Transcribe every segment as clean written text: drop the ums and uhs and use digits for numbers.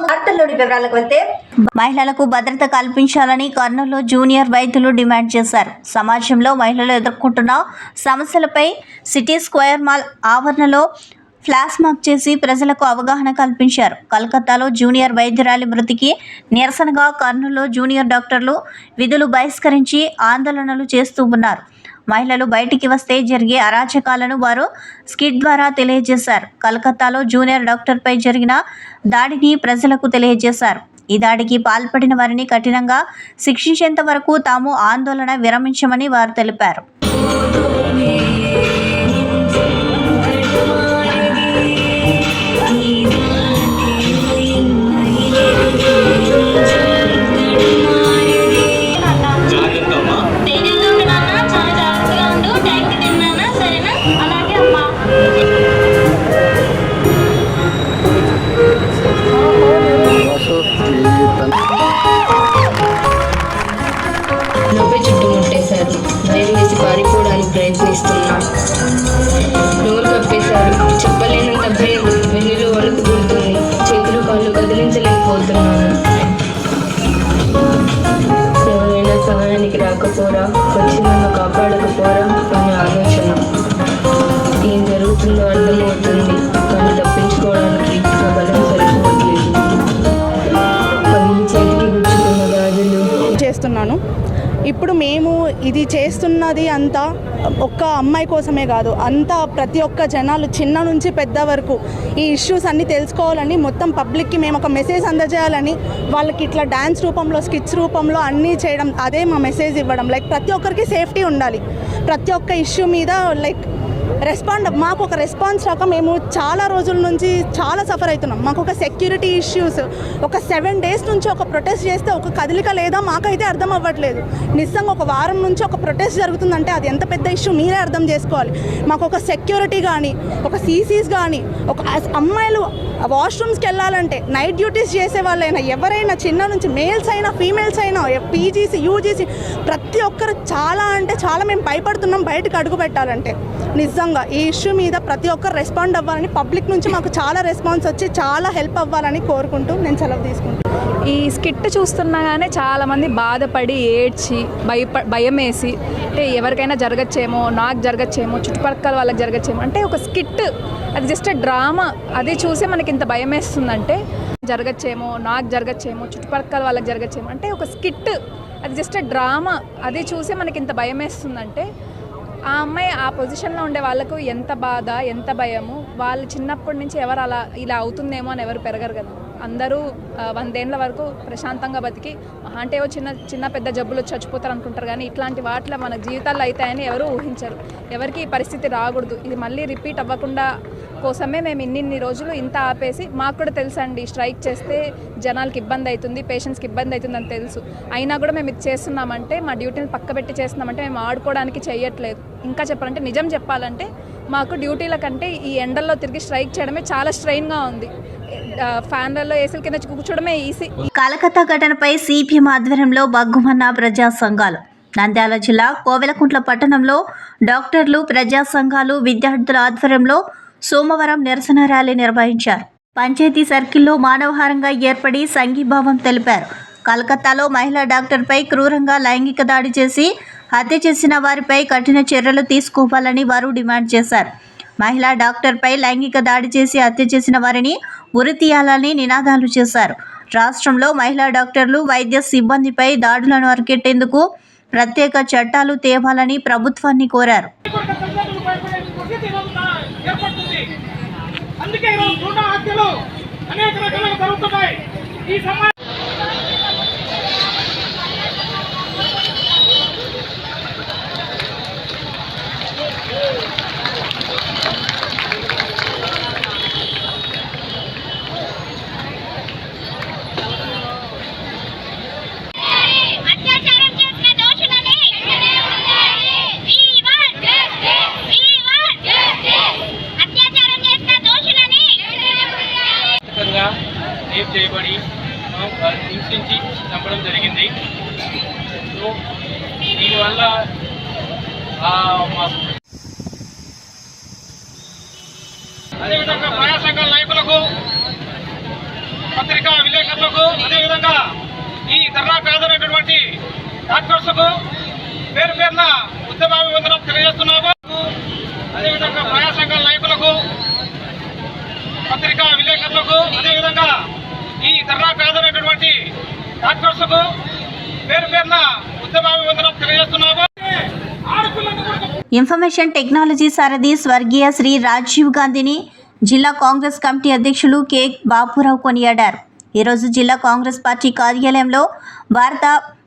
వార్తల్లోని వివరాలకు వెళ్తే మహిళలకు భద్రత కల్పించాలని కర్నూలులో జూనియర్ వైద్యులు డిమాండ్ చేశారు. సమాజంలో మహిళలు ఎదుర్కొంటున్న సమస్యలపై సిటీ స్క్వేర్ మాల్ ఆవరణలో ఫ్లాష్ మాబ్ చేసి ప్రజలకు అవగాహన కల్పించారు. కలకత్తాలో జూనియర్ వైద్యురాలి మృతికి నిరసనగా కర్నూలులో జూనియర్ డాక్టర్లు విధులు బహిష్కరించి ఆందోళనలు చేస్తూ ఉన్నారు. మహిళలు బయటికి వస్తే జరిగే అరాచకాలను వారు స్కిట్ ద్వారా తెలియజేశారు. కలకత్తాలో జూనియర్ డాక్టర్పై జరిగిన దాడిని ప్రజలకు తెలియజేశారు. ఈ దాడికి పాల్పడిన వారిని కఠినంగా శిక్షించేంత వరకు తాము ఆందోళన విరమించమని వారు తెలిపారు. చుట్టుముట్టేశారు. భయం వేసి పారిపోవడానికి ప్రయత్నిస్తున్నా. నోరు కప్పేశారు. చెప్పలేనంత భయం. వెన్నులో వణుకు పుడుతుంది. చేతులు కాళ్ళు కదిలించలేకపోతున్నాను. ఎవరైనా సహాయానికి రాకపోరా, వచ్చి నన్ను కాపాడకపోరా అనే ఆలోచన. ఏం జరుగుతుందో అర్థమవుతుంది, కానీ తప్పించుకోవడానికి నా బలం సరిపోవట్లేదు. పగిలి చేతికి గుచ్చుకున్న గాజులు చేస్తున్నాను. ఇప్పుడు మేము ఇది చేస్తున్నది అంతా ఒక్క అమ్మాయి కోసమే కాదు, అంతా ప్రతి ఒక్క జనాలు చిన్న నుంచి పెద్ద వరకు ఈ ఇష్యూస్ అన్నీ తెలుసుకోవాలని, మొత్తం పబ్లిక్కి మేము ఒక మెసేజ్ అందజేయాలని, వాళ్ళకి ఇట్లా డ్యాన్స్ రూపంలో, స్కిట్స్ రూపంలో అన్నీ చేయడం, అదే మా మెసేజ్ ఇవ్వడం. లైక్ ప్రతి ఒక్కరికి సేఫ్టీ ఉండాలి. ప్రతి ఒక్క ఇష్యూ మీద లైక్ మాకు ఒక రెస్పాన్స్ రాక మేము చాలా రోజుల నుంచి చాలా సఫర్ అవుతున్నాం. మాకు ఒక సెక్యూరిటీ ఇష్యూస్, ఒక 7 days నుంచి ఒక ప్రొటెస్ట్ చేస్తే ఒక కదలిక లేదా మాకైతే అర్థం అవ్వట్లేదు. నిజంగా ఒక వారం నుంచి ఒక ప్రొటెస్ట్ జరుగుతుందంటే అది ఎంత పెద్ద ఇష్యూ మీరే అర్థం చేసుకోవాలి. మాకు ఒక సెక్యూరిటీ కానీ, ఒక సీసీస్ కానీ, ఒక అమ్మాయిలు వాష్రూమ్స్కి వెళ్ళాలంటే నైట్ డ్యూటీస్ చేసే వాళ్ళైనా ఎవరైనా, చిన్న నుంచి మేల్స్ అయినా ఫీమేల్స్ అయినా, పీజీసీ యూజీసీ ప్రతి ఒక్కరు చాలా అంటే చాలా మేము భయపడుతున్నాం బయటకు అడుగు పెట్టాలంటే. నిజంగా ఈ ఇష్యూ మీద ప్రతి ఒక్కరు రెస్పాండ్ అవ్వాలని, పబ్లిక్ నుంచి మాకు చాలా రెస్పాన్స్ వచ్చి చాలా హెల్ప్ అవ్వాలని కోరుకుంటూ నేను సెలవు తీసుకుంటాను. ఈ స్కిట్ చూస్తున్నాగానే చాలామంది బాధపడి ఏడ్చి భయం వేసి, అంటే ఎవరికైనా జరగచ్చేమో, నాకు జరగచ్చేమో, చుట్టుపక్కల వాళ్ళకి జరగచ్చేమో, అంటే ఒక స్కిట్ అది జస్ట్ డ్రామా. అది చూసి మనకి ఇంత భయం వేస్తుందంటే జరగచ్చేమో, నాకు జరగచ్చేమో, చుట్టుపక్కల వాళ్ళకి జరగచ్చేమో, అంటే ఒక స్కిట్ అది జస్ట్ డ్రామా. అది చూసి మనకి ఇంత భయం వేస్తుందంటే ఆ అమ్మాయి ఆ పొజిషన్లో ఉండే వాళ్ళకు ఎంత బాధ, ఎంత భయము. వాళ్ళు చిన్నప్పటి నుంచి ఎవరు ఇలా అవుతుందేమో అని ఎవరు పెరగరు కదా. అందరూ 100 ఏళ్ల వరకు ప్రశాంతంగా బతికి అంటే చిన్న పెద్ద జబ్బులు చచ్చిపోతారు అనుకుంటారు, కానీ ఇట్లాంటి వాటిలో మన జీవితాల్లో అవుతాయని ఎవరు ఊహించరు. ఎవరికి ఈ పరిస్థితి రాకూడదు, ఇది మళ్ళీ రిపీట్ అవ్వకుండా కోసమే మేము ఇన్ని రోజులు ఇంత ఆపేసి, మాకు కూడా తెలుసు అండి స్ట్రైక్ చేస్తే జనాలకి ఇబ్బంది అవుతుంది, పేషెంట్స్కి ఇబ్బంది అవుతుంది అని తెలుసు. అయినా కూడా మేము ఇది చేస్తున్నామంటే, మా డ్యూటీని పక్కబెట్టి చేస్తున్నామంటే మేము ఆడుకోవడానికి చేయట్లేదు. ఇంకా చెప్పాలంటే, నిజం చెప్పాలంటే మాకు డ్యూటీల కంటే ఈ ఎండల్లో తిరిగి స్ట్రైక్ చేయడమే చాలా స్ట్రెయిన్గా ఉంది. ఫ్యాన్లలో ఏసీల కింద కూర్చోవడమే ఈజీ. కలకత్తా ఘటనపై సిపిఎం ఆధ్వర్యంలో బగ్గుమన్న ప్రజా సంఘాలు. నంద్యాల జిల్లా కోవెలకుంట్ల పట్టణంలో డాక్టర్లు, ప్రజా సంఘాలు, విద్యార్థుల ఆధ్వర్యంలో సోమవారం నిరసన ర్యాలీ నిర్వహించారు. పంచాయతీ సర్కిల్లో మానవహారంగా ఏర్పడి సంఘీభావం తెలిపారు. కలకత్తాలో మహిళా డాక్టర్పై క్రూరంగా లైంగిక దాడి చేసి హత్య చేసిన వారిపై కఠిన చర్యలు తీసుకోవాలని వారు డిమాండ్ చేశారు. మహిళా డాక్టర్పై లైంగిక దాడి చేసి హత్య చేసిన వారిని ఉరి తీయాలని నినాదాలు చేశారు. రాష్ట్రంలో మహిళా డాక్టర్లు, వైద్య సిబ్బందిపై దాడులను అరికెట్టేందుకు ప్రత్యేక చట్టాలు తేవాలని ప్రభుత్వాన్ని కోరారు. రేప్ చేయబడి హింసించి చంపడం జరిగింది. సో దీనివల్ల అదేవిధంగా ప్రజా సంఘాల నాయకులకు, పత్రికా విలేకరులకు అదేవిధంగా ఈ ధర్నా కాదనేటటువంటి డాక్టర్స్కు పేరు పేరున ఉద్యమాభివందనం తెలియజేస్తున్నాము. అదేవిధంగా ప్రజా సంఘాల నాయకులకు, పత్రికా విలేకరులకు, అదేవిధంగా ఈ ధర్నా కాదనేటటువంటి డాక్టర్స్కు పేరు పేరున ఉద్యమాభివందనం తెలియజేస్తున్నాము. ఇన్ఫర్మేషన్ టెక్నాలజీ సారథి స్వర్గీయ శ్రీ రాజీవ్ గాంధీని జిల్లా కాంగ్రెస్ కమిటీ అధ్యక్షులు కె బాపురావు కొనియాడారు. ఈరోజు జిల్లా కాంగ్రెస్ పార్టీ కార్యాలయంలో భారత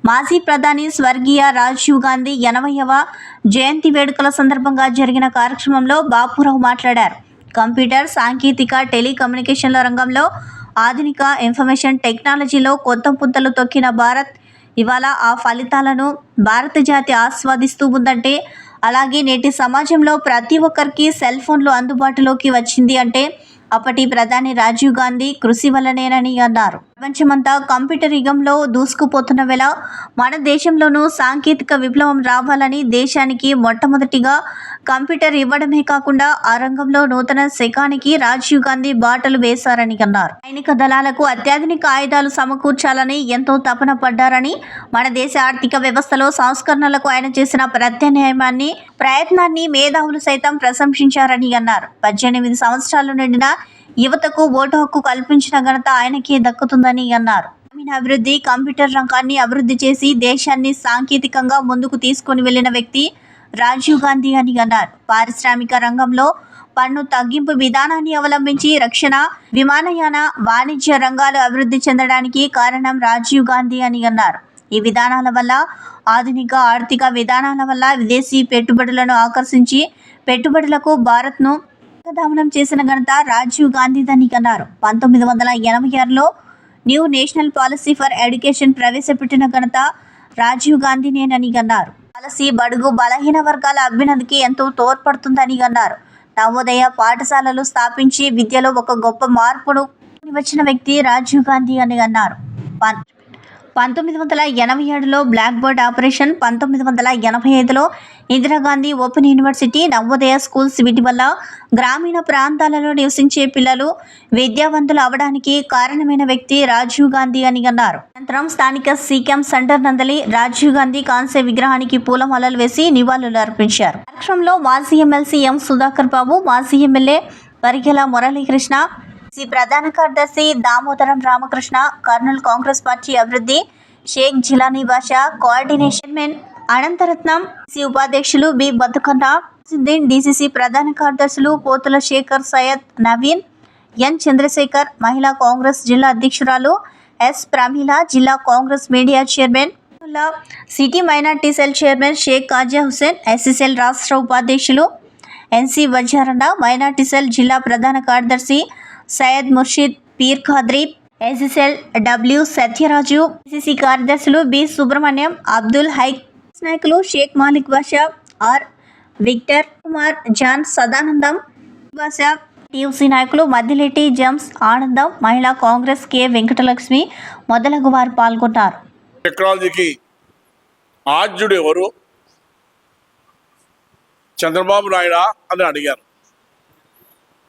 మాజీ ప్రధాని స్వర్గీయ రాజీవ్ గాంధీ 80వ జయంతి వేడుకల సందర్భంగా జరిగిన కార్యక్రమంలో బాపురావు మాట్లాడారు. కంప్యూటర్, సాంకేతిక, టెలికమ్యూనికేషన్ల రంగంలో ఆధునిక ఇన్ఫర్మేషన్ టెక్నాలజీలో కొత్త పుంతలు తొక్కిన భారత్ ఇవాళ ఆ ఫలితాలను భారత జాతి ఆస్వాదిస్తూ ఉందంటే, అలాగే నేటి సమాజంలో ప్రతి ఒక్కరికి సెల్ ఫోన్లు అందుబాటులోకి వచ్చింది అంటే అప్పటి ప్రధాని రాజీవ్ గాంధీ కృషి వల్లనేనని అన్నారు. ప్రపంచమంతా కంప్యూటర్ యుగంలో దూసుకుపోతున్న వేళ మన దేశంలోనూ సాంకేతిక విప్లవం రావాలని దేశానికి మొట్టమొదటిగా కంప్యూటర్ ఇవ్వడమే కాకుండా ఆ రంగంలో నూతన శకానికి రాజీవ్ గాంధీ బాటలు వేశారని అన్నారు. సైనిక దళాలకు అత్యాధునిక ఆయుధాలు సమకూర్చాలని ఎంతో తపన పడ్డారని, మన దేశ ఆర్థిక వ్యవస్థలో సంస్కరణలకు ఆయన చేసిన ప్రయత్నాన్ని మేధావులు సైతం ప్రశంసించారని అన్నారు. 18 సంవత్సరాలు నిండిన యువతకు ఓటు హక్కు కల్పించిన ఘనత ఆయనకే దక్కుతుందని అన్నారు. గ్రామీణ అభివృద్ధి, కంప్యూటర్ రంగాన్ని అభివృద్ధి చేసి దేశాన్ని సాంకేతికంగా ముందుకు తీసుకుని వెళ్లిన వ్యక్తి రాజీవ్ గాంధీ అని అన్నారు. పారిశ్రామిక రంగంలో పన్ను తగ్గింపు విధానాన్ని అవలంబించి రక్షణ, విమానయాన, వాణిజ్య రంగాలు అభివృద్ధి చెందడానికి కారణం రాజీవ్ గాంధీ అని అన్నారు. ఈ విధానాల వల్ల, ఆధునిక ఆర్థిక విధానాల వల్ల విదేశీ పెట్టుబడులను ఆకర్షించి పెట్టుబడులకు భారత్ను దమనం చేసిన ఘనత రాజీవ్ గాంధీదని అన్నారు. 1986లో new national policy for education ప్రవేశపెట్టిన ఘనత రాజీవ్ గాంధీనేనని అన్నారు. పాలసీ బడుగు బలహీన వర్గాల అభ్యున్నతికి ఎంతో తోడ్పడుతుందని అన్నారు. నవోదయ పాఠశాలలు స్థాపించి విద్యలో ఒక గొప్ప మార్పును వచ్చిన వ్యక్తి రాజీవ్ గాంధీ అని అన్నారు. 1987లో బ్లాక్ బోర్డ్ ఆపరేషన్, 1985లో Indira Gandhi open university, Navodaya schools వీటి వల్ల గ్రామీణ ప్రాంతాలలో నివసించే పిల్లలు విద్యావంతులు అవడానికి కారణమైన వ్యక్తి రాజీవ్ గాంధీ అని అన్నారు. అనంతరం స్థానిక సీఎం సెంటర్ నందలి రాజీవ్ గాంధీ కాంస్య విగ్రహానికి పూలమాలలు వేసి నివాళులు అర్పించారు. కార్యక్రమంలో మాజీ ఎమ్మెల్సీ ఎం సుధాకర్ బాబు, మాజీ ఎమ్మెల్యే పరిగెల మురళీకృష్ణ, ప్రధాన కార్యదర్శి దామోదరం రామకృష్ణ, కర్నూలు కాంగ్రెస్ పార్టీ అభివృద్ధి షేక్ జిలానీ బాషా, కోఆర్డినేషన్ మెన్ అనంతరత్నం, ఉపాధ్యక్షులు బి బతుకన్న, డీసీసీ ప్రధాన కార్యదర్శులు పోతుల శేఖర్, సయ్యద్ నవీన్, ఎన్ చంద్రశేఖర్, మహిళా కాంగ్రెస్ జిల్లా అధ్యక్షురాలు ఎస్ ప్రమీల, జిల్లా Congress media chairman, city minority cell chairman Sheikh Khaja Hussain, SC cell రాష్ట్ర ఉపాధ్యక్షులు ఎన్సీ వజారన్న, మైనార్టీ సెల్ జిల్లా ప్రధాన కార్యదర్శి Syed Murshid Peer Khadri, SC cell W Satyaraju, PCC కార్యదర్శులు బి సుబ్రహ్మణ్యం, అబ్దుల్ హైక్, నాయకులు Sheikh Malik Basha, R Victor Kumar, John Sadanandam Basha, TUC నాయకులు మద్దిలేటి జమ్స్ ఆనందం, మహిళా కాంగ్రెస్ కె వెంకటలక్ష్మి మొదలగు వారు పాల్గొన్నారు. టెక్నాలజీకి ఆద్యుడు ఎవరు? చంద్రబాబు నాయుడా అని అడిగారు.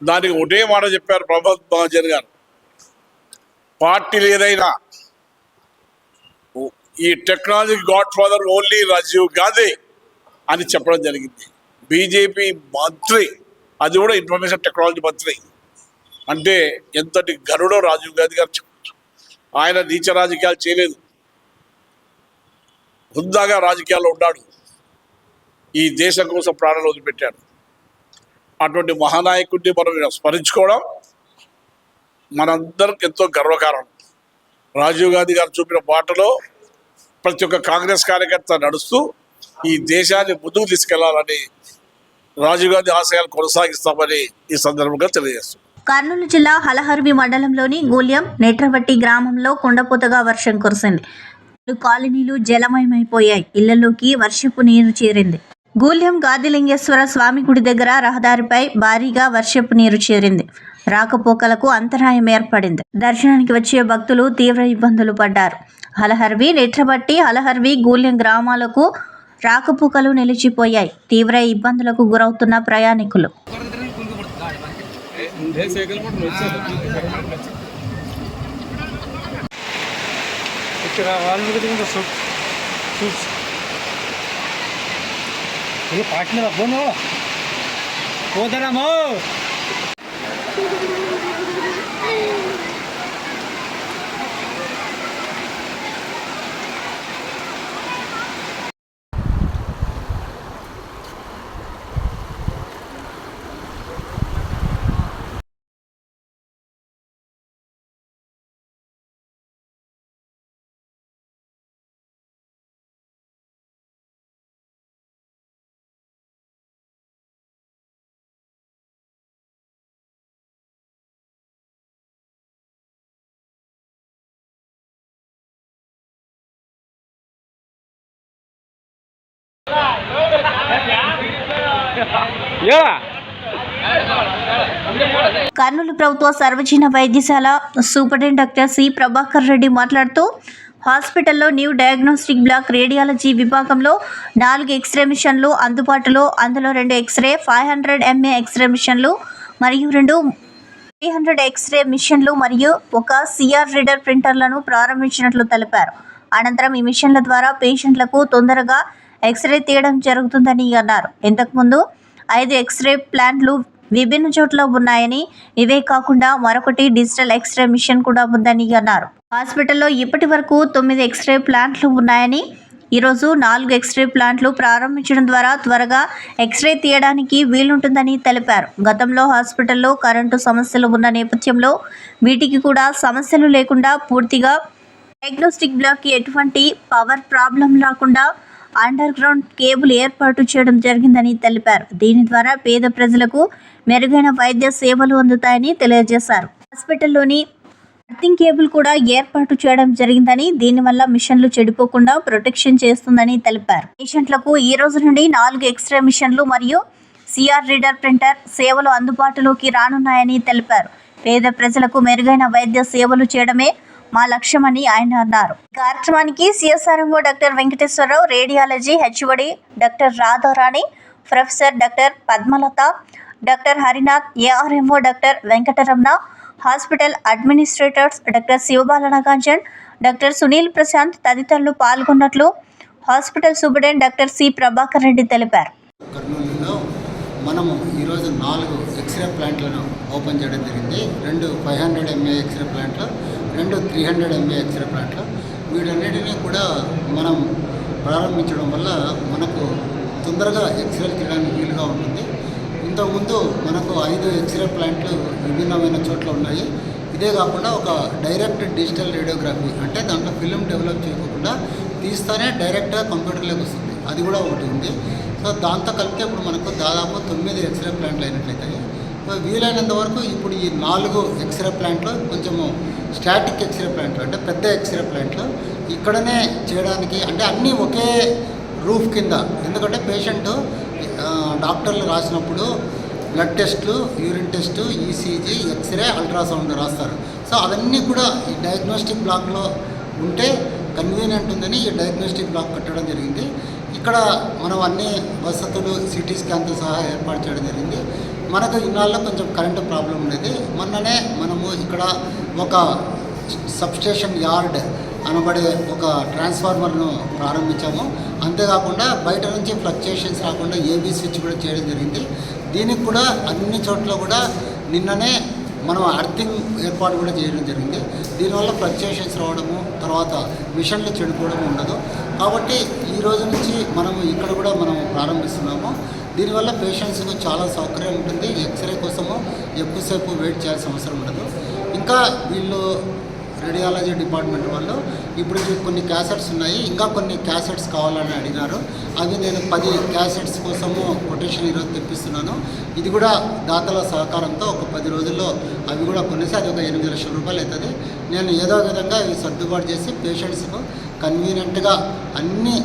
దానికి ఒకటే మాట చెప్పారు ప్రభాత్ మహాజన్ గారు, పార్టీలు ఏదైనా ఈ technology godfather only Rajiv Gandhi అని చెప్పడం జరిగింది. బీజేపీ మంత్రి, అది కూడా ఇన్ఫర్మేషన్ టెక్నాలజీ మంత్రి అంటే ఎంతటి గరుడో రాజీవ్ గాంధీ గారు చెప్పారు. ఆయన నీచ రాజకీయాలు చేయలేదు, హుందాగా రాజకీయాల్లో ఉన్నాడు, ఈ దేశం కోసం ప్రాణాలు వదిలిపెట్టాడు. అటువంటి మహానాయకుడిని మనం స్మరించుకోవడం మనందరికి ఎంతో గర్వకారణం. రాజీవ్ గాంధీ గారు చూపిన బాటలో ప్రతి ఒక్క కాంగ్రెస్ కార్యకర్త నడుస్తూ ఈ దేశాన్ని ముందుకు తీసుకెళ్లాలని, రాజీవ్ గాంధీ ఆశయాలు కొనసాగిస్తామని ఈ సందర్భంగా తెలియజేస్తున్నాం. కర్నూలు జిల్లా హలహర్వి మండలంలోని గూల్యం నెట్రవట్టి గ్రామంలో కుండపోతగా వర్షం కురిసింది. కాలనీలు జలమయమైపోయాయి. ఇళ్లలోకి వర్షపు నీరు చేరింది. గూల్యం గాదిలింగేశ్వర స్వామి గుడి దగ్గర రహదారిపై భారీగా వర్షపు నీరు చేరింది. రాకపోకలకు అంతరాయం ఏర్పడింది. దర్శనానికి వచ్చే భక్తులు తీవ్ర ఇబ్బందులు పడ్డారు. హలహర్వి, నెట్రబట్టి, హలహర్వి, గూల్యం గ్రామాలకు రాకపోకలు నిలిచిపోయాయి. తీవ్ర ఇబ్బందులకు గురవుతున్న ప్రయాణికులు వాళ్ళు పార్ట్నర్ అబ్బోను పోతారామో. కర్నూలు ప్రభుత్వ సర్వజన వైద్యశాల superintendent doctor C Prabhakar Reddy మాట్లాడుతూ హాస్పిటల్లో న్యూ డయాగ్నోస్టిక్ బ్లాక్ రేడియాలజీ విభాగంలో 4 ఎక్స్రే మిషన్లు అందుబాటులో, అందులో 2 ఎక్స్రే 500 mA ఎక్స్రే మిషన్లు మరియు 2 300 ఎక్స్రే మిషన్లు మరియు ఒక సిఆర్ రీడర్ ప్రింటర్లను ప్రారంభించినట్లు తెలిపారు. అనంతరం ఈ మిషన్ల ద్వారా పేషెంట్లకు తొందరగా ఎక్స్రే తీయడం జరుగుతుందని అన్నారు. ఇంతకుముందు 5 ఎక్స్రే ప్లాంట్లు విభిన్న చోట్ల ఉన్నాయని, ఇవే కాకుండా మరొకటి డిజిటల్ ఎక్స్రే మిషన్ కూడా ఉందని అన్నారు. హాస్పిటల్లో ఇప్పటి వరకు 9 ఎక్స్రే ప్లాంట్లు ఉన్నాయని, ఈరోజు 4 ఎక్స్రే ప్లాంట్లు ప్రారంభించడం ద్వారా త్వరగా ఎక్స్రే తీయడానికి వీలుంటుందని తెలిపారు. గతంలో హాస్పిటల్లో కరెంటు సమస్యలు ఉన్న నేపథ్యంలో వీటికి కూడా సమస్యలు లేకుండా పూర్తిగా డయాగ్నోస్టిక్ బ్లాక్కి ఎటువంటి పవర్ ప్రాబ్లం రాకుండా అండర్ గ్రౌండ్ కేబుల్ ఏర్పాటు చేయడం జరిగిందని తెలిపారు. దీని ద్వారా పేద ప్రజలకు మెరుగైన వైద్య సేవలు అందుతాయని తెలియజేశారు. హాస్పిటల్లోని అర్థింగ్ కేబుల్ కూడా ఏర్పాటు చేయడం జరిగిందని, దీనివల్ల మిషన్లు చెడిపోకుండా ప్రొటెక్షన్ చేస్తుందని తెలిపారు. పేషెంట్లకు ఈ రోజు నుండి 4 ఎక్స్రే మిషన్లు మరియు సిఆర్ రీడర్ ప్రింటర్ సేవలు అందుబాటులోకి రానున్నాయని తెలిపారు. పేద ప్రజలకు మెరుగైన వైద్య సేవలు చేయడమే మా లక్ష్యమని ఆయన అన్నారు. కార్యక్రమానికి CSRMO doctor Venkateswara Rao, radiology HOD doctor Radharani, professor doctor Padmalatha, doctor Harinath, ARMO doctor Venkataramana, hospital administrators doctor Sivabalanaganjan, doctor Sunil Prashant తదితరులు పాల్గొన్నట్లు hospital superintendent doctor C Prabhakar Reddy తెలిపారు. కర్నూలులో మనము ఈరోజు 4 ఎక్స్రే ప్లాంట్లను ఓపెన్ చేయడం జరిగింది. 2 500 mA ఎక్స్రే ప్లాంట్లు, 2 300 mA ఎక్స్రే ప్లాంట్లు. వీటన్నిటినీ కూడా మనం ప్రారంభించడం వల్ల మనకు తొందరగా ఎక్స్రేలు తీయడానికి వీలుగా ఉంటుంది. ఇంతకుముందు మనకు 5 ఎక్స్రే ప్లాంట్లు విభిన్నమైన చోట్ల ఉన్నాయి. ఇదే కాకుండా ఒక డైరెక్ట్ డిజిటల్ రేడియోగ్రఫీ, అంటే దాంట్లో ఫిల్మ్ డెవలప్ చేయకుండా తీస్తేనే డైరెక్ట్గా కంప్యూటర్లోకి వస్తుంది, అది కూడా ఒకటి ఉంది. సో దాంతో కలిపితే ఇప్పుడు మనకు దాదాపు 9 ఎక్స్రే ప్లాంట్లు అయినట్లయితాయి. సో వీలైనంత వరకు ఇప్పుడు ఈ 4 ఎక్స్రే ప్లాంట్లు కొంచెము స్టాటిక్ ఎక్స్రే ప్లాంట్లు, అంటే పెద్ద ఎక్స్రే ప్లాంట్లు ఇక్కడనే చేయడానికి, అంటే అన్నీ ఒకే రూఫ్ కింద. ఎందుకంటే పేషెంట్ డాక్టర్లు రాసినప్పుడు బ్లడ్ టెస్ట్లు, urine test, ECG, X-ray, ultrasound రాస్తారు. సో అవన్నీ కూడా ఈ డయాగ్నోస్టిక్ బ్లాక్లో ఉంటే కన్వీనియంట్ ఉందని ఈ డయాగ్నోస్టిక్ బ్లాక్ కట్టడం జరిగింది. ఇక్కడ మనం అన్ని వసతులు సిటీ స్కాన్తో సహా ఏర్పాటు చేయడం జరిగింది. మనకు ఇన్నాళ్ళలో కొంచెం కరెంటు ప్రాబ్లం ఉండేది. మొన్ననే మనము ఇక్కడ ఒక సబ్స్టేషన్ యార్డ్ అనబడే ఒక ట్రాన్స్ఫార్మర్ను ప్రారంభించాము. అంతేకాకుండా బయట నుంచి ఫ్లక్చుయేషన్స్ రాకుండా ఏబీ స్విచ్ కూడా చేయడం జరిగింది. దీనికి కూడా అన్ని చోట్ల కూడా నిన్ననే మనం అర్థింగ్ ఏర్పాటు కూడా చేయడం జరిగింది. దీనివల్ల ఫ్లక్చుయేషన్స్ రావడము, తర్వాత మిషన్లు చెడిపోవడం ఉండదు. కాబట్టి ఈ రోజు నుంచి మనము ఇక్కడ కూడా మనం ప్రారంభిస్తున్నాము. దీనివల్ల పేషెంట్స్కు చాలా సౌకర్యం ఉంటుంది. ఎక్స్రే కోసము ఎక్కువసేపు వెయిట్ చేయాల్సిన అవసరం ఉండదు. ఇంకా వీళ్ళు రేడియాలజీ డిపార్ట్మెంట్ వాళ్ళు ఇప్పుడు కొన్ని క్యాసెట్స్ ఉన్నాయి, ఇంకా కొన్ని క్యాసెట్స్ కావాలని అడిగినారు. అవి నేను 10 క్యాసెట్స్ కోసము కొటేషన్ ఈరోజు తెప్పిస్తున్నాను. ఇది కూడా దాతల సహకారంతో ఒక 10 రోజుల్లో అవి కూడా కొనేసి అది ఒక 8 లక్షల రూపాయలు అవుతుంది. నేను ఏదో విధంగా ఇవి సర్దుబాటు చేసి పేషెంట్స్కు కన్వీనియంట్గా అన్ని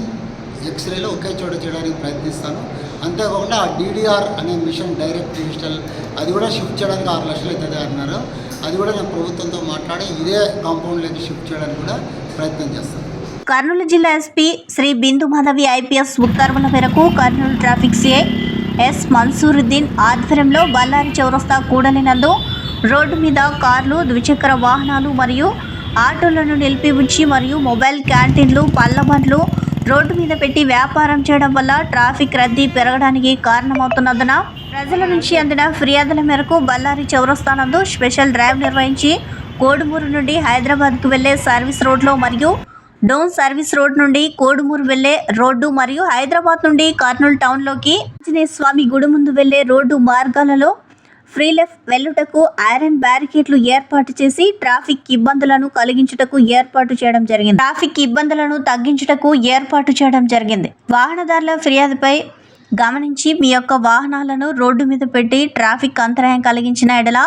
ఎక్స్రేలు ఒకే చోట చేయడానికి ప్రయత్నిస్తాను. అంతేకాకుండా ఆ డీడీఆర్ అనే మిషన్ డైరెక్ట్ డిజిటల్ అది కూడా షిఫ్ట్ చేయడానికి 6 లక్షలు అవుతుంది అన్నారు. అది కూడా నేను ప్రభుత్వంతో మాట్లాడి ఇదే కాంపౌండ్లోకి షిఫ్ట్ చేయడానికి కూడా ప్రయత్నం చేస్తాను. కర్నూలు జిల్లా ఎస్పీ శ్రీ బిందు మాధవి ఐపీఎస్ ఉత్తర్వుల మేరకు Kurnool traffic CI yes Mansuruddin ఆధ్వర్యంలో బళ్ళారి చౌరస్తా కూడలినందు రోడ్డు మీద కార్లు, ద్విచక్ర వాహనాలు మరియు ఆటోలను నిలిపి ఉంచి మరియు మొబైల్ క్యాంటీన్లు, పళ్ళ బండ్లు రోడ్డు మీద పెట్టి వ్యాపారం చేయడం వల్ల ట్రాఫిక్ రద్దీ పెరగడానికి కారణమవుతున్నందున ప్రజల నుంచి అందిన ఫిర్యాదుల మేరకు బళ్ళారి చౌరస్తా నందు స్పెషల్ డ్రైవ్ నిర్వహించి కోడుమూరు నుండి హైదరాబాద్కు వెళ్లే సర్వీస్ రోడ్లో మరియు డౌన్ సర్వీస్ రోడ్ నుండి కోడుమూరు వెళ్లే రోడ్డు మరియు హైదరాబాద్ నుండి కర్నూలు టౌన్లోకి ఆంజనేయ స్వామి గుడి ముందు వెళ్లే రోడ్డు మార్గాలలో ఫ్రీ లెఫ్ట్ వెళ్లుటకు ఐరన్ బ్యారికేడ్లు ఏర్పాటు చేసి ట్రాఫిక్ ఇబ్బందులను తగ్గించుటకు ఏర్పాటు చేయడం జరిగింది. వాహనదారుల ఫిర్యాదుపై గమనించి మీ యొక్క వాహనాలను రోడ్డు మీద పెట్టి ట్రాఫిక్ అంతరాయం కలిగించిన ఎడల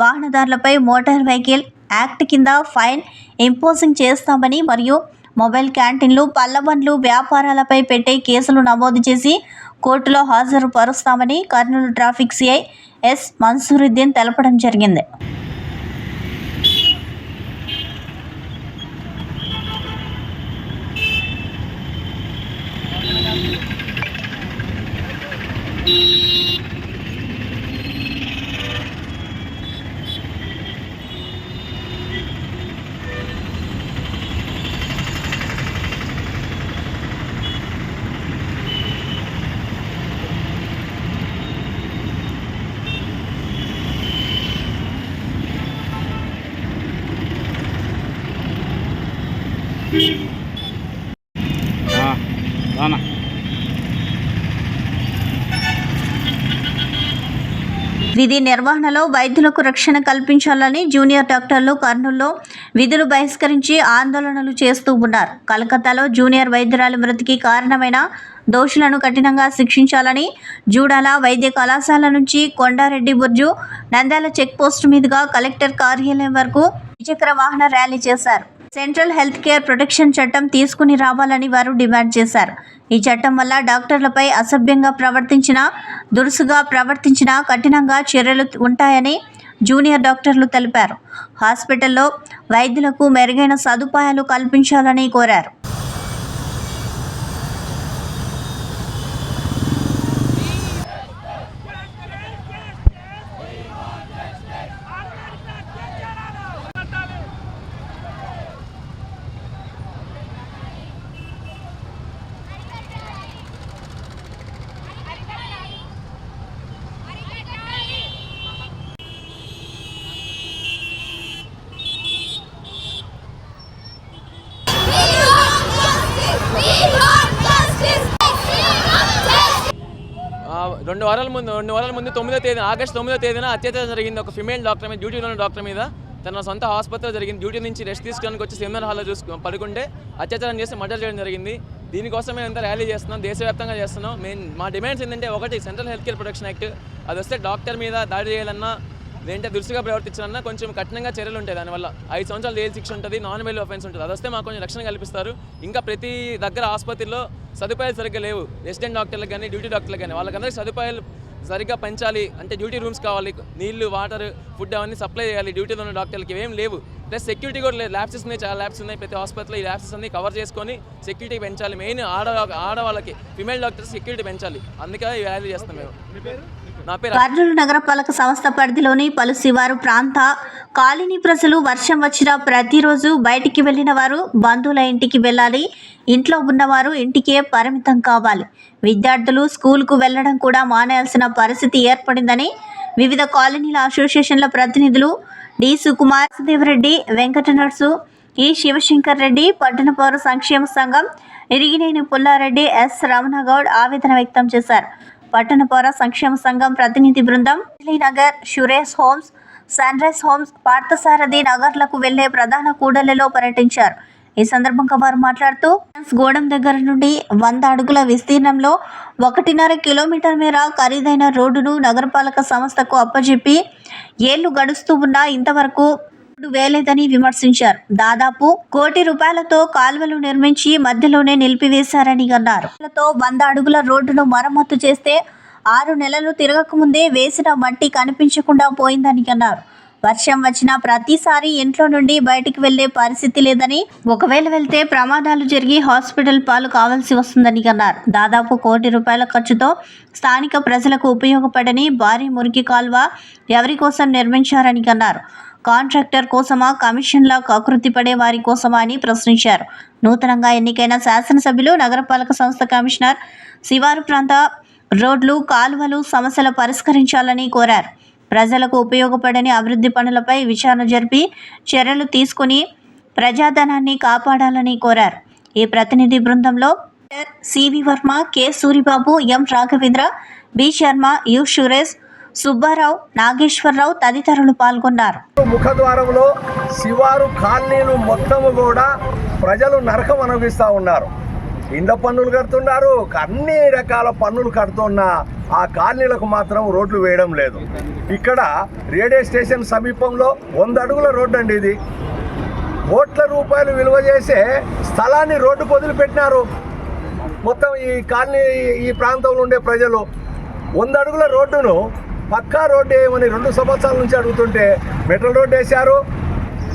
వాహనదారులపై మోటార్ వెహికల్ యాక్ట్ కింద ఫైన్ ఇంపోజింగ్ చేస్తామని మరియు మొబైల్ క్యాంటీన్లు, పళ్ళ బండ్లు వ్యాపారాలపై పెట్టే కేసులు నమోదు చేసి కోర్టులో హాజరుపరుస్తామని Kurnool traffic CI yes Mansuruddin తెలపడం జరిగింది. విధి నిర్వహణలో వైద్యులకు రక్షణ కల్పించాలని జూనియర్ డాక్టర్లు కర్నూలులో విధులు బహిష్కరించి ఆందోళనలు చేస్తూ ఉన్నారు. కలకత్తాలో జూనియర్ వైద్యురాలి మృతికి కారణమైన దోషులను కఠినంగా శిక్షించాలని జూడాల వైద్య కళాశాల నుంచి కొండారెడ్డి బుర్జు నంద్యాల చెక్ పోస్ట్ మీదుగా కలెక్టర్ కార్యాలయం వరకు ద్విచక్ర వాహన ర్యాలీ చేశారు. సెంట్రల్ హెల్త్ కేర్ ప్రొటెక్షన్ చట్టం తీసుకుని రావాలని వారు డిమాండ్ చేశారు. ఈ చట్టం వల్ల డాక్టర్లపై అసభ్యంగా ప్రవర్తించినా, దురుసుగా ప్రవర్తించినా కఠినంగా చర్యలు ఉంటాయని జూనియర్ డాక్టర్లు తెలిపారు. హాస్పిటల్లో వైద్యులకు మెరుగైన సదుపాయాలు కల్పించాలని కోరారు. రెండు వారాల ముందు 9వ తేదీన ఆగస్టు 9వ తేదీన అత్యాచారం జరిగింది. ఒక ఫిమేల్ డాక్టర్ మీద, డ్యూటీలో ఉన్న డాక్టర్ మీద. తన సొంత ఆసుపత్రిలో జరిగింది. డ్యూటీ నుంచి రెస్ట్ తీసుకోవడానికి వచ్చి సెమినార్ హాల్లో పడుకుంటే అత్యాచారం చేసి మర్డర్ చేయడం జరిగింది. దీనికోసం మేము ఎంత ర్యాలీ చేస్తున్నాం, దేశవ్యాప్తంగా చేస్తున్నాం. మా డిమాండ్స్ ఏంటంటే, ఒకటి central health care protection act, అది వస్తే డాక్టర్ మీద దాడి చేయాలన్నా లేదంటే దురుసుగా ప్రవర్తించాలన్నా కొంచెం కఠినంగా చర్యలు ఉంటాయి. దానివల్ల 5 సంవత్సరాలు జైలు శిక్ష ఉంటుంది, నాన్ బెయిల్ ఆఫెన్స్ ఉంటుంది. అది వస్తే మాకు కొంచెం రక్షణ కల్పిస్తారు. ఇంకా ప్రతి దగ్గర ఆసుపత్రిలో సదుపాయాలు సరిగ్గా లేవు. రెసిడెంట్ డాక్టర్లకు కానీ, డ్యూటీ డాక్టర్లకు కానీ వాళ్ళకందరికీ సదుపాయాలు సరిగ్గా పెంచాలి. అంటే డ్యూటీ రూమ్స్ కావాలి, నీళ్లు, వాటర్, ఫుడ్ అవన్నీ సప్లై చేయాలి. డ్యూటీలో ఉన్న డాక్టర్లకి ఏం లేవు. ప్లస్ సెక్యూరిటీ కూడా లేదు. ల్యాబ్సెస్ ఉన్నాయి, చాలా ల్యాబ్స్ ఉన్నాయి ప్రతి హాస్పిటల్లో. ఈ ల్యాబ్సెస్ అన్ని కవర్ చేసుకొని సెక్యూరిటీ పెంచాలి. మెయిన్ ఆడవాళ్ళకి ఫిమేల్ డాక్టర్స్ సెక్యూరిటీ పెంచాలి. అందుకే ఈ ర్యాలీ చేస్తాం మేము. కర్నూలు నగరపాలక సంస్థ పరిధిలోని పలు శివారు ప్రాంత కాలనీ ప్రజలు వర్షం వచ్చినా ప్రతిరోజు బయటికి వెళ్లిన వారు బంధువుల ఇంటికి వెళ్ళాలి. ఇంట్లో ఉన్నవారు ఇంటికే పరిమితం కావాలి. విద్యార్థులు స్కూల్కు వెళ్లడం కూడా మానేయాల్సిన పరిస్థితి ఏర్పడిందని వివిధ కాలనీల అసోసియేషన్ల ప్రతినిధులు డి సుకుమార్, దేవరెడ్డి, వెంకట నర్సు, ఈ శివశంకర్ రెడ్డి, పట్టణ పౌర సంక్షేమ సంఘం ఇరిగినేని పుల్లారెడ్డి, ఎస్ రమణగౌడ్ ఆవేదన వ్యక్తం చేశారు. పట్టణ పౌర సంక్షేమ సంఘం ప్రతినిధి బృందం Nagar, Suresh homes, sunrise homes, Parthasarathi నగర్లకు వెళ్లే ప్రధాన కూడళ్లలో పర్యటించారు. ఈ సందర్భంగా వారు మాట్లాడుతూ గోడం దగ్గర నుండి 100 అడుగుల విస్తీర్ణంలో 1.5 కిలోమీటర్ మేర ఖరీదైన రోడ్డును నగరపాలక సంస్థకు అప్పజెప్పి ఏళ్లు గడుస్తూ ఉన్నా ఇంతవరకు వేలేదని విమర్శించారు. దాదాపు ₹1 కోటితో కాల్వలు నిర్మించి మధ్యలోనే నిలిపివేశారని అన్నారు. 100 అడుగుల రోడ్డును మరమ్మతు చేస్తే 6 నెలలు తిరగకముందే వేసిన మట్టి కనిపించకుండా పోయిందని అన్నారు. వర్షం వచ్చిన ప్రతిసారి ఇంట్లో నుండి బయటికి వెళ్లే పరిస్థితి లేదని, ఒకవేళ వెళ్తే ప్రమాదాలు జరిగి హాస్పిటల్ పాలు కావాల్సి వస్తుందని అన్నారు. దాదాపు ₹1 కోటి ఖర్చుతో స్థానిక ప్రజలకు ఉపయోగపడని భారీ మురికి కాల్వ ఎవరి కోసం నిర్మించారని అన్నారు. కాంట్రాక్టర్ కోసమా, కమిషన్ల కకృతి పడే వారి కోసమా అని ప్రశ్నించారు. నూతనంగా ఎన్నికైన శాసనసభ్యులు, నగరపాలక సంస్థ కమిషనర్ శివారు ప్రాంత రోడ్లు, కాలువలు సమస్యలు పరిష్కరించాలని కోరారు. ప్రజలకు ఉపయోగపడని అభివృద్ధి పనులపై విచారణ జరిపి చర్యలు తీసుకుని ప్రజాధనాన్ని కాపాడాలని కోరారు. ఈ ప్రతినిధి బృందంలో C V Varma, K Suribabu, M Raghavendra, B Sharma, U Suresh, Subbarao, Nageswararao తదితరులు పాల్గొన్నారు. ముఖద్వారంలో శివారు కాలనీలు మొత్తము కూడా ప్రజలు నరకం అనుభవిస్తూ ఉన్నారు. ఇండ్ల పన్నులు కడుతున్నారు, అన్ని రకాల పన్నులు కడుతున్న ఆ కాలనీలకు మాత్రం రోడ్లు వేయడం లేదు. ఇక్కడ రేడియో స్టేషన్ సమీపంలో 100 అడుగుల రోడ్డు అండి. ఇది కోట్ల రూపాయలు విలువ చేసే స్థలాన్ని రోడ్డుకు వదిలిపెట్టినారు. మొత్తం ఈ కాలనీ, ఈ ప్రాంతంలో ఉండే ప్రజలు 100 అడుగుల రోడ్డును పక్కా రోడ్డు వేయమని 2 సంవత్సరాల నుంచి అడుగుతుంటే మెటల్ రోడ్డు వేశారు,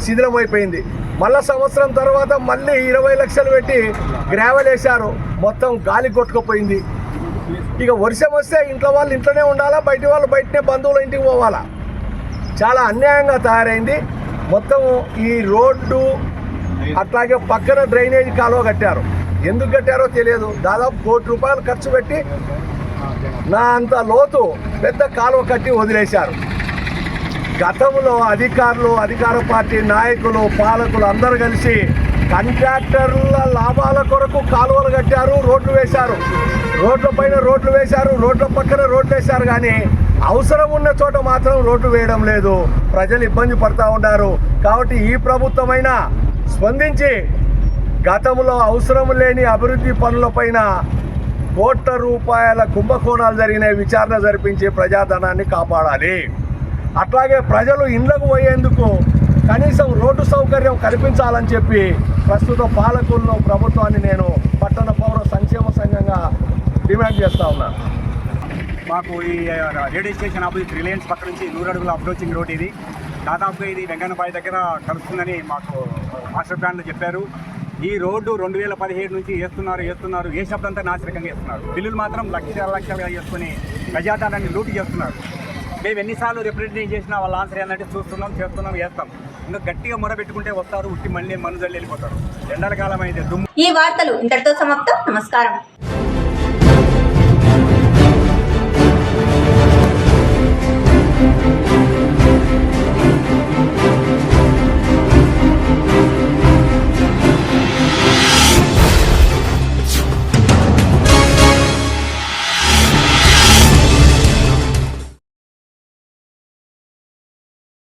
శిథిలమైపోయింది. మళ్ళా సంవత్సరం తర్వాత మళ్ళీ 20 లక్షలు పెట్టి గ్రావెల్ వేశారు, మొత్తం గాలి కొట్టుకుపోయింది. ఇక వర్షం వస్తే ఇంట్లో వాళ్ళు ఇంట్లోనే ఉండాలా, బయట వాళ్ళు బయటనే బంధువుల ఇంటికి పోవాలా. చాలా అన్యాయంగా తయారైంది మొత్తం ఈ రోడ్డు. అట్లాగే పక్కన డ్రైనేజ్ కాలువ కట్టారు. ఎందుకు కట్టారో తెలియదు. దాదాపు ₹1 కోటి ఖర్చు పెట్టి నా అంత లోతు పెద్ద కాలువ కట్టి వదిలేశారు. గతంలో అధికారులు, అధికార పార్టీ నాయకులు, పాలకులు అందరూ కలిసి కాంట్రాక్టర్ల లాభాల కొరకు కాలువలు కట్టారు, రోడ్లు వేశారు. రోడ్ల పైన రోడ్లు వేశారు, రోడ్ల పక్కన రోడ్లు వేశారు. కానీ అవసరం ఉన్న చోట మాత్రం రోడ్లు వేయడం లేదు. ప్రజలు ఇబ్బంది పడుతూ ఉన్నారు. కాబట్టి ఈ ప్రభుత్వమైనా స్పందించి గతంలో అవసరం లేని అభివృద్ధి పనులపైన కోట్ల రూపాయల కుంభకోణాలు జరిగిన విచారణ జరిపించి ప్రజాధనాన్ని కాపాడాలి. అట్లాగే ప్రజలు ఇళ్లకు పోయేందుకు కనీసం రోడ్డు సౌకర్యం కల్పించాలని చెప్పి ప్రస్తుత పాలకులను, ప్రభుత్వాన్ని నేను పట్టణ పౌర సంక్షేమ సంఘంగా డిమాండ్ చేస్తూ ఉన్నాను. మాకు ఈ రేడియో స్టేషన్ ఆపోజిట్ రిలయన్స్ పక్క నుంచి 100 అడుగుల అప్రోచింగ్ రోడ్ ఇది. దాదాపుగా ఇది వెంకన్నపాయ దగ్గర కలుస్తుందని మాకు మాస్టర్ ప్లాన్లో చెప్పారు. ఈ రోడ్డు 2017 నుంచి వేస్తున్నారు. ఏ శబ్దంతా నాశనకంగా చేస్తున్నారు. బిల్లులు మాత్రం లక్షలుగా చేసుకుని ప్రజాధనాన్ని లూటు చేస్తున్నారు. మేము ఎన్నిసార్లు రిప్రజెంట్ చేసినా వాళ్ళ ఆన్సర్ ఏంటంటే చూస్తున్నాం, చేస్తున్నాం, వేస్తాం. ఇంకా గట్టిగా మొరబెట్టుకుంటే వస్తారు, ఉట్టి మళ్ళీ మనుజల్లి వెళ్ళిపోతారు. ఎండల కాలం అయితే ఈ వార్తలు ఇంతటితో సమాప్తం. నమస్కారం.